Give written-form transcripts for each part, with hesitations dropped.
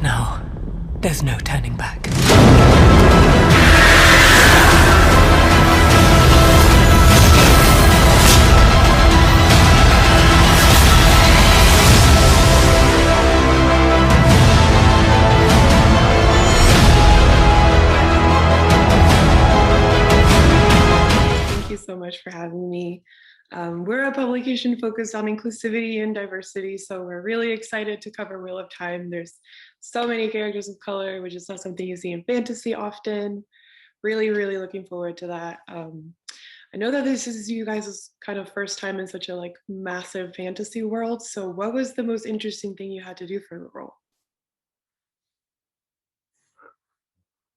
now. There's no turning back. Thank you so much for having me. We're a publication focused on inclusivity and diversity, so we're really excited to cover Wheel of Time. There's so many characters of color, which is not something you see in fantasy often. Really, really looking forward to that. I know that this is you guys' kind of first time in such a like massive fantasy world. So what was the most interesting thing you had to do for the role?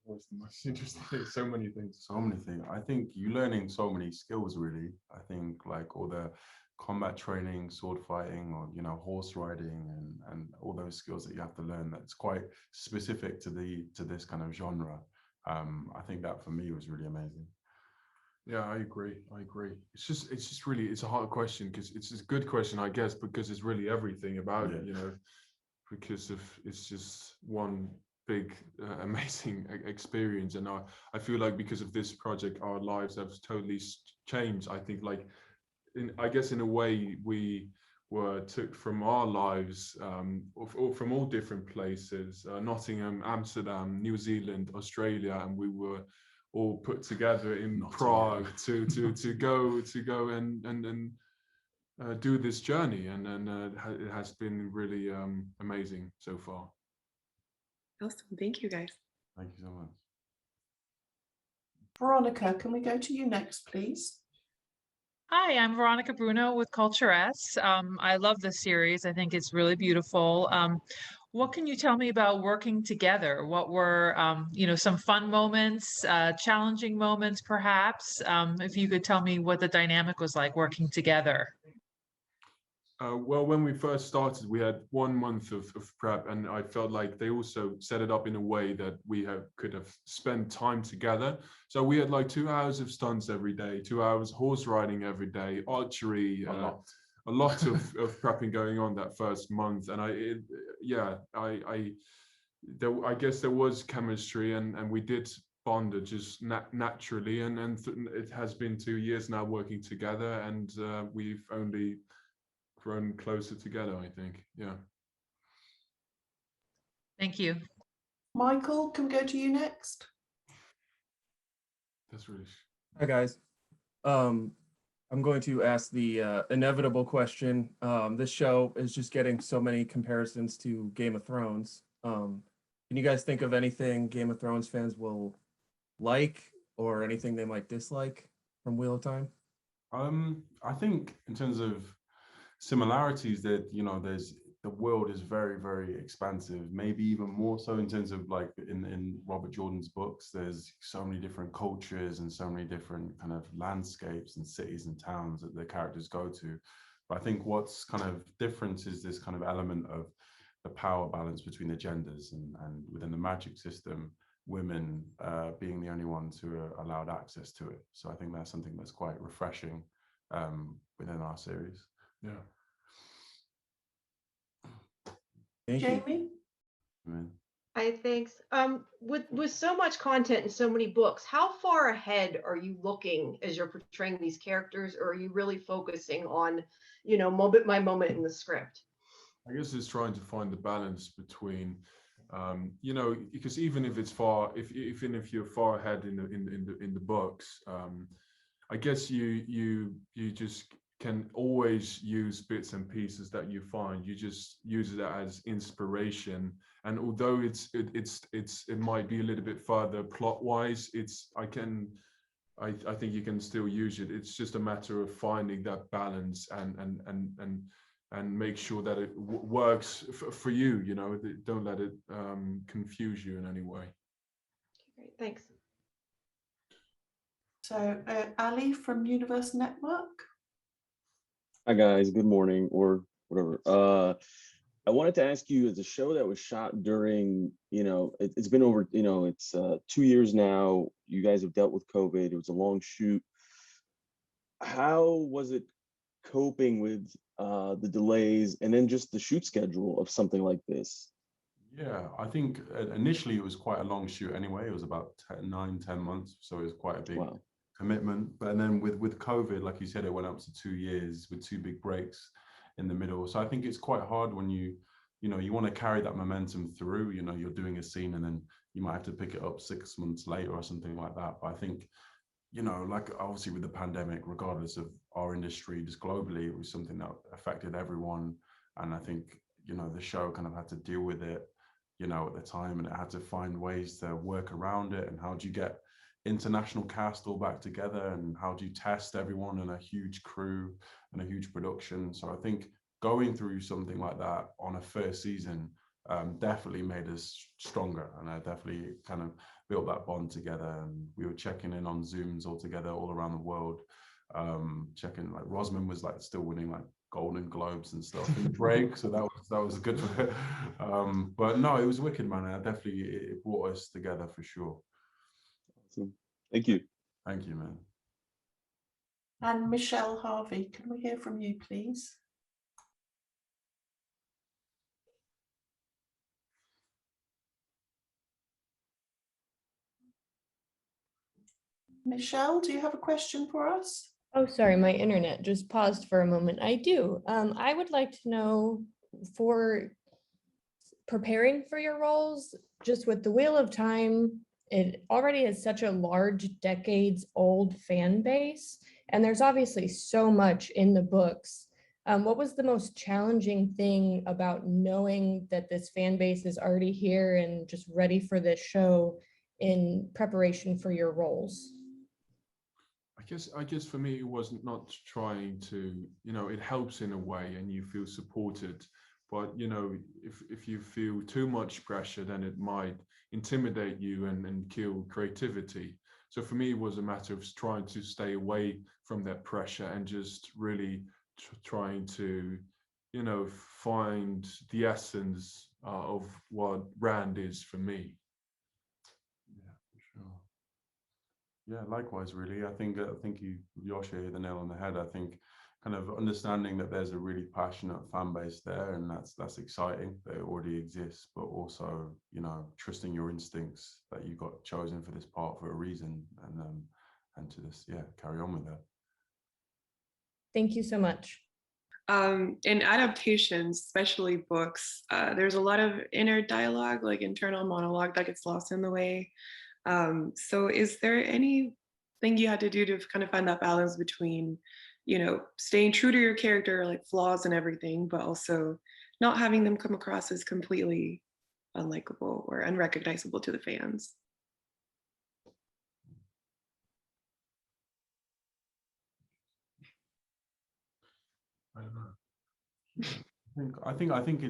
What's the most interesting thing? So many things. So many things. I think you're learning so many skills, really. I think like all the combat training, sword fighting, or horse riding, and all those skills that you have to learn. That's quite specific to this kind of genre. I think that for me was really amazing. Yeah, I agree. It's just really, it's a hard question because it's a good question, I guess, because it's really everything about it, because it's just one big amazing experience. And I feel like because of this project, our lives have totally changed. I think like, I guess in a way we were took from our lives or from all different places, Nottingham, Amsterdam, New Zealand, Australia, and we were all put together in Prague to go and do this journey, and it has been really amazing so far. Awesome, thank you guys. Thank you so much. Veronica, can we go to you next, please? Hi, I'm Veronica Bruno with Culture S. I love this series. I think it's really beautiful. What can you tell me about working together? What were, some fun moments, challenging moments, perhaps? If you could tell me what the dynamic was like working together. Well, when we first started, we had 1 month of prep, and I felt like they also set it up in a way that we could have spent time together. So we had like 2 hours of stunts every day, 2 hours horse riding every day, archery, a lot of prepping going on that first month. And I guess there was chemistry, and we did bond it just naturally. And it has been 2 years now working together, and we've only grown closer together, I think. Yeah. Thank you. Michael, can we go to you next? That's really. Hi guys. I'm going to ask the inevitable question. This show is just getting so many comparisons to Game of Thrones. Can you guys think of anything Game of Thrones fans will like, or anything they might dislike from Wheel of Time? I think in terms of similarities, that there's the world is very, very expansive, maybe even more so in terms of like in Robert Jordan's books. There's so many different cultures and so many different kind of landscapes and cities and towns that the characters go to. But I think what's kind of different is this kind of element of the power balance between the genders, and within the magic system, women being the only ones who are allowed access to it. So I think that's something that's quite refreshing within our series. Yeah. Jamie? Hi, thanks. With so much content and so many books, how far ahead are you looking as you're portraying these characters, or are you really focusing on, moment by moment in the script? I guess it's trying to find the balance between, because even if it's even if you're far ahead in the books, I guess you just can always use bits and pieces that you find. You just use it as inspiration, and although it might be a little bit further plot wise, I think you can still use it. It's just a matter of finding that balance and make sure that it works for you. Don't let it confuse you in any way. Great, thanks. So Ali from Universe Network. Hi guys, good morning or whatever. I wanted to ask you, as a show that was shot during, it's been over, it's 2 years now. You guys have dealt with COVID. It was a long shoot. How was it coping with the delays and then just the shoot schedule of something like this? Yeah, I think initially it was quite a long shoot anyway. It was about 10 months, so it was quite a big Wow. commitment. But then with COVID, like you said, it went up to 2 years with two big breaks in the middle. So I think it's quite hard when you want to carry that momentum through. You're doing a scene and then you might have to pick it up 6 months later or something like that. But I think, like obviously with the pandemic, regardless of our industry, just globally, it was something that affected everyone. And I think, the show kind of had to deal with it, at the time, and it had to find ways to work around it. And how do you get international cast all back together, and how do you test everyone in a huge crew and a huge production? So I think going through something like that on a first season definitely made us stronger, and I definitely kind of built that bond together. And we were checking in on Zooms all together all around the world, checking, like Rosman was like still winning like Golden Globes and stuff in the break, so that was good for it. But no, it was wicked, man. And definitely it brought us together for sure. Awesome. Thank you. Thank you, man. And Michelle Harvey, can we hear from you, please? Michelle, do you have a question for us? Oh, sorry, my internet just paused for a moment. I do. I would like to know, for preparing for your roles, just with the Wheel of Time, it already has such a large, decades-old fan base, and there's obviously so much in the books. What was the most challenging thing about knowing that this fan base is already here and just ready for this show in preparation for your roles? I guess for me, it was not trying to, it helps in a way and you feel supported. But, if you feel too much pressure, then it might intimidate you and kill creativity. So for me, it was a matter of trying to stay away from that pressure and just really trying to, find the essence of what Rand is for me. Yeah, for sure. Yeah, likewise, really. I think you, Yosha, hit the nail on the head. I think kind of understanding that there's a really passionate fan base there, and that's exciting that it already exists, but also, trusting your instincts that you got chosen for this part for a reason, and to just, carry on with that. Thank you so much. In adaptations, especially books, there's a lot of inner dialogue, like internal monologue, that gets lost in the way. So is there anything you had to do to kind of find that balance between, staying true to your character, like flaws and everything, but also not having them come across as completely unlikable or unrecognizable to the fans? I don't know. I think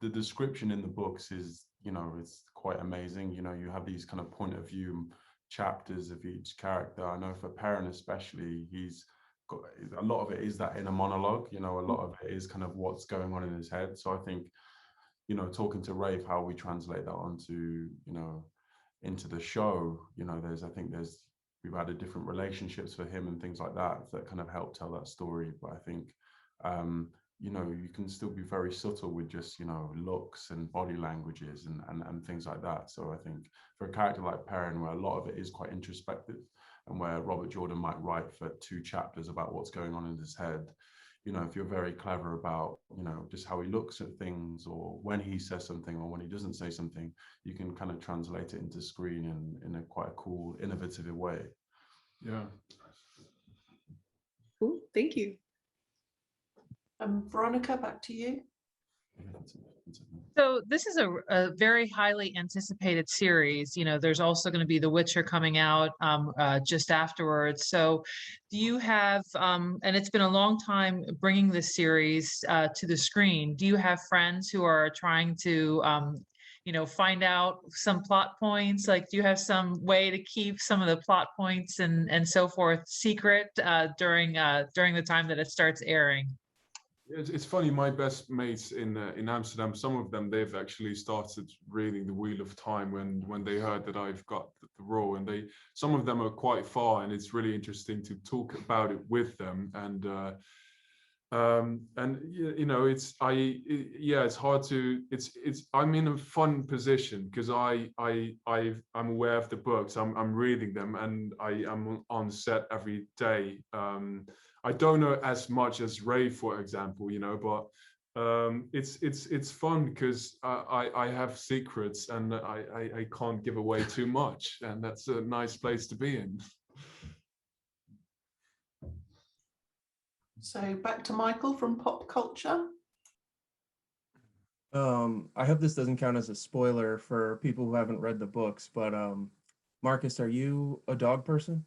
the description in the books is, it's quite amazing. You have these kind of point of view chapters of each character. I know for Perrin especially, he's got a lot of it is that inner monologue. A lot of it is kind of what's going on in his head. So I think, talking to Rafe, how we translate that onto, into the show, we've added different relationships for him and things like that kind of help tell that story. But I think, you can still be very subtle with just, looks and body languages and things like that. So I think for a character like Perrin, where a lot of it is quite introspective, and where Robert Jordan might write for 2 chapters about what's going on in his head, if you're very clever about, just how he looks at things, or when he says something or when he doesn't say something, you can kind of translate it into screen in a quite a cool, innovative way. Yeah. Cool, thank you. Veronica, back to you. So this is a very highly anticipated series. There's also going to be The Witcher coming out just afterwards. So do you have, and it's been a long time bringing this series to the screen. Do you have friends who are trying to, find out some plot points? Like, do you have some way to keep some of the plot points and so forth secret during the time that it starts airing? It's funny, my best mates in Amsterdam, some of them, they've actually started reading The Wheel of Time when they heard that I've got the role, and some of them are quite far, and it's really interesting to talk about it with them. And And you know, yeah, it's hard to, I'm in a fun position because I'm aware of the books, I'm reading them, and I am on set every day. I don't know as much as Ray, for example, you know, but it's fun because I have secrets and I can't give away too much, and that's a nice place to be in. So back to Michael from Pop Culture. I hope this doesn't count as a spoiler for people who haven't read the books, but Marcus, are you a dog person?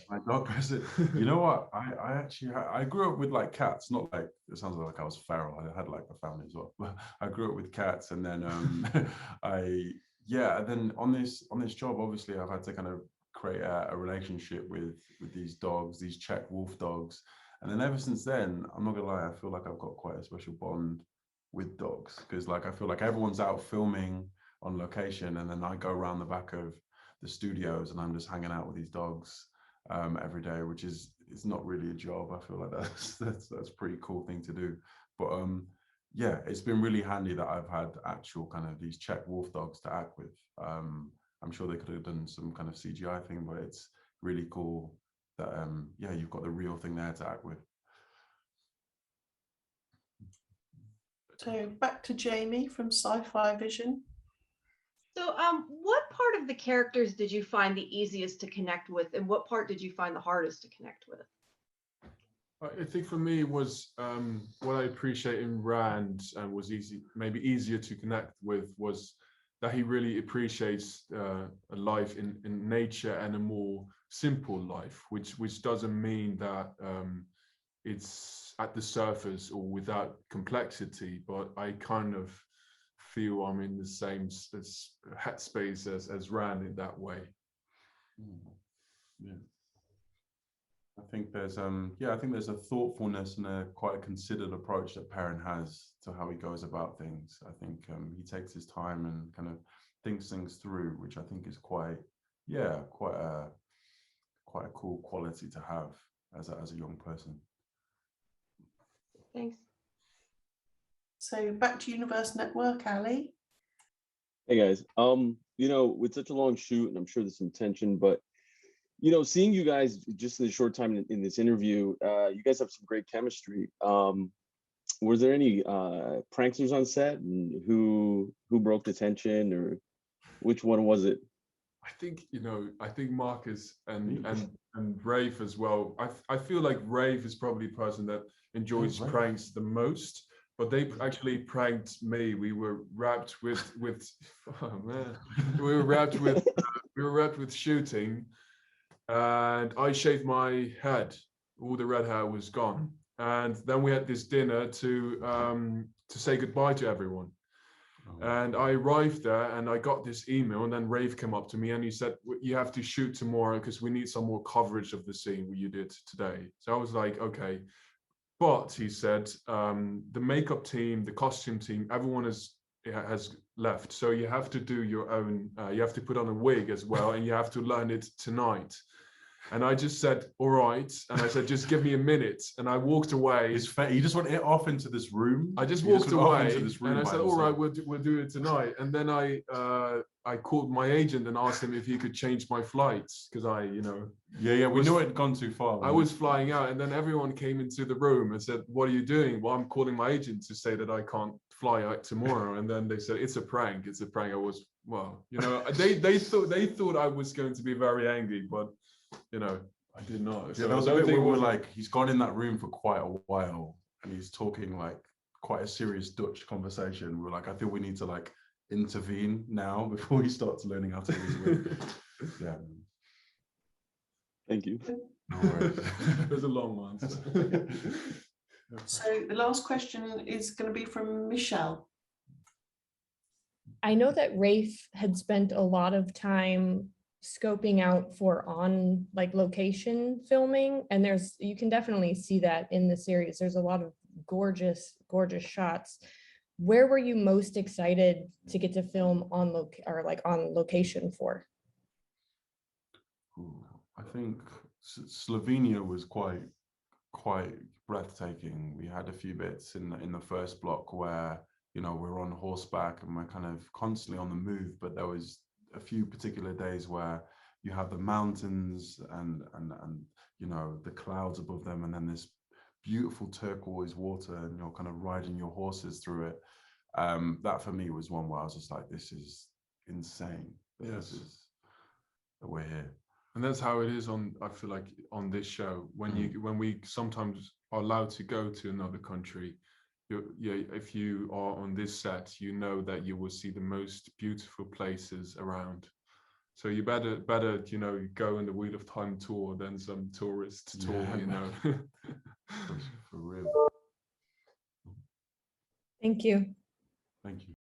My dog person. You know what? I actually I grew up with like cats. Not like, it sounds like I was feral. I had like a family as well. But I grew up with cats, and then and then on this job, obviously I've had to kind of create a relationship with these dogs, these Czech wolf dogs, and then ever since then, I'm not gonna lie, I feel like I've got quite a special bond with dogs, because like I feel like everyone's out filming on location, and then I go around the back of the studios and I'm just hanging out with these dogs every day, which is, it's not really a job. I feel like that's a pretty cool thing to do. But yeah, it's been really handy that I've had actual kind of these Czech wolf dogs to act with. I'm sure they could have done some kind of CGI thing, but it's really cool that yeah, you've got the real thing there to act with. So back to Jamie from Sci-Fi Vision. So, what part of the characters did you find the easiest to connect with, and what part did you find the hardest to connect with? I think for me was what I appreciate in Rand and was maybe easier to connect with, was that he really appreciates a life in nature and a more simple life, which doesn't mean that it's at the surface or without complexity, but I kind of feel I'm in the same headspace as Rand in that way. Yeah. I think there's I think there's a thoughtfulness and a quite a considered approach that Perrin has to how he goes about things. I think he takes his time and kind of thinks things through, which I think is quite a cool quality to have as a young person. Thanks. So back to Universe Network, Ali. Hey guys, you know, with such a long shoot, and I'm sure there's some tension, but you know, seeing you guys just in a short time in this interview, you guys have some great chemistry. Was there any pranksters on set, and who broke the tension, or which one was it? I think, you know, I think Marcus and Rafe as well. I feel like Rafe is probably the person that enjoys pranks the most, but they actually pranked me. We were wrapped with oh man, we were wrapped with shooting, and I shaved my head. All the red hair was gone, and then we had this dinner to say goodbye to everyone. And I arrived there and I got this email, and then Rafe came up to me and he said, you have to shoot tomorrow because we need some more coverage of the scene you did today. So I was like, okay. But he said, the makeup team, the costume team, everyone has left. So you have to do your own, you have to put on a wig as well, and you have to learn it tonight. And I just said, all right. And I said, just give me a minute. And I walked away. You just want it off into this room? I just walked away and I said, all right, we'll do it tonight. And then I called my agent and asked him if he could change my flights, because we knew it had gone too far. I was flying out, and then everyone came into the room and said, what are you doing? Well, I'm calling my agent to say that I can't fly out tomorrow. And then they said, it's a prank. It's a prank. I was, well, you know, they thought I was going to be very angry, but you know, I did not. Yeah, so there was a bit where we were like, he's gone in that room for quite a while and he's talking like quite a serious Dutch conversation. We were like, I think we need to like intervene now before he starts learning how to do his room. Yeah. Thank you. No worries. It was a long one. So the last question is going to be from Michelle. I know that Rafe had spent a lot of time scoping out for on like location filming, and you can definitely see that in the series. There's a lot of gorgeous shots. Where were you most excited to get to film on location for? I think Slovenia was quite quite breathtaking. We had a few bits in the first block where, you know, we're on horseback and we're kind of constantly on the move, but there was a few particular days where you have the mountains and you know, the clouds above them, and then this beautiful turquoise water, and you're kind of riding your horses through it. That for me was one where I was just like, this is insane. Yes. This is, we're here. And that's how it is on, I feel like, on this show. When we sometimes are allowed to go to another country, if you are on this set, you know that you will see the most beautiful places around. So you better, you know, go in the Wheel of Time tour than some tourist tour, you know. For real. Thank you. Thank you.